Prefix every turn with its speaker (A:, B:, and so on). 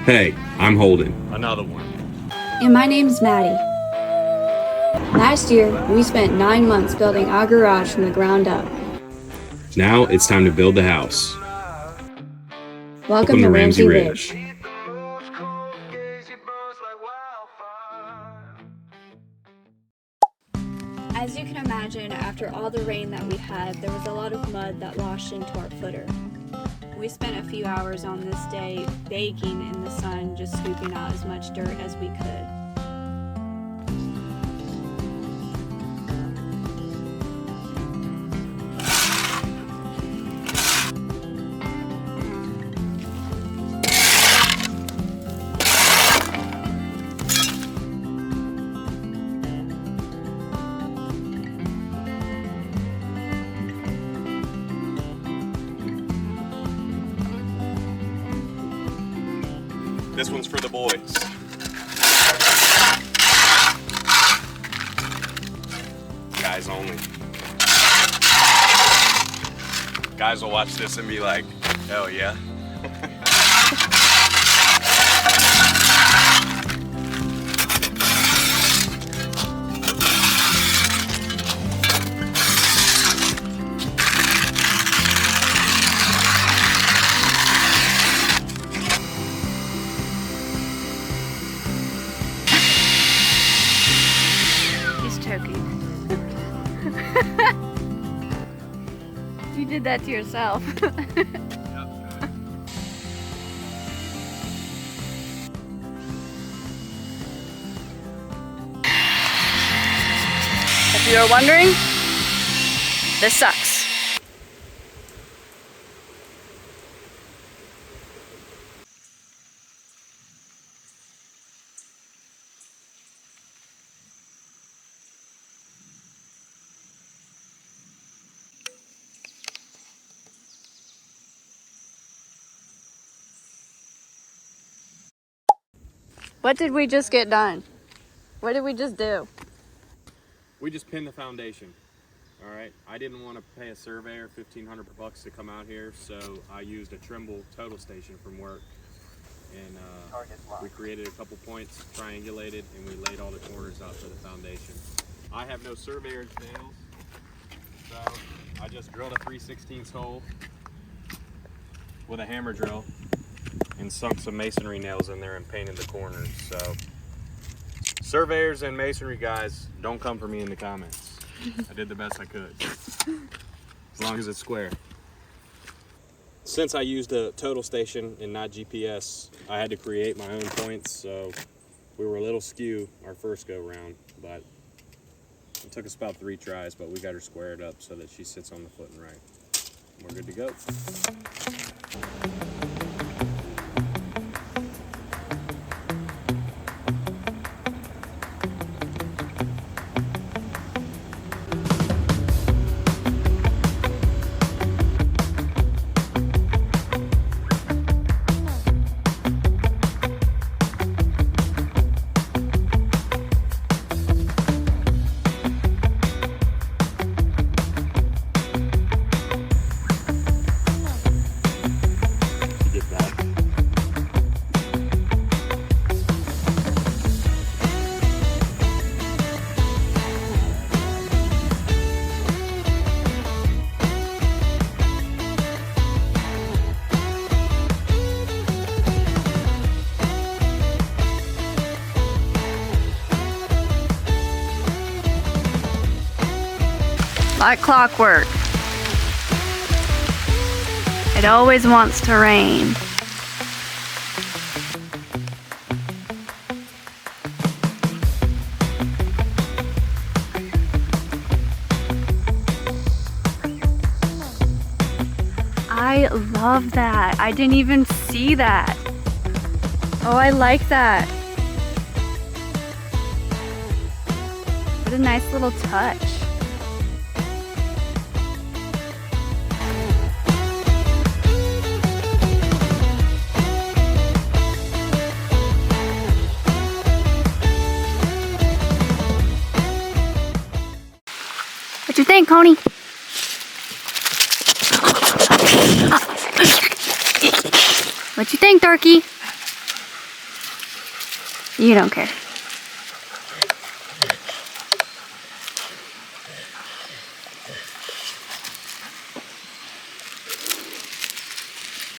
A: Hey, I'm Holden.
B: Another one.
C: And my name's Maddie. Last year, we spent 9 months building our garage from the ground up.
A: Now it's time to build the house.
C: Welcome to Ramsey Ridge. As you can imagine, after all the rain that we had, there was a lot of mud that washed into our footer. We spent a few hours on this day baking in the sun, just scooping out as much dirt as we could.
B: This one's for the boys. Guys only. Guys will watch this and be like, hell yeah.
C: You did that to yourself. If you're wondering, this sucks. What did we just get done? What did we just do?
B: We just pinned the foundation. All right. I didn't want to pay a surveyor $1,500 to come out here, so I used a Trimble total station from work, and we created a couple points, triangulated, and we laid all the corners out for the foundation. I have no surveyor's nails, so I just drilled a 3/16 hole with a hammer drill and sunk some masonry nails in there and painted the corners. So surveyors and masonry guys, don't come for me in the comments. I did the best I could, as long as it's square. Since I used a total station and not GPS, I had to create my own points, so we were a little skew our first go round, but it took us about 3 tries, but we got her squared up so that she sits on the footing right. We're good to go.
C: Like clockwork. It always wants to rain. I love that. I didn't even see that. Oh, I like that. What a nice little touch. What you think, Coney? What you think, Darky? You don't care.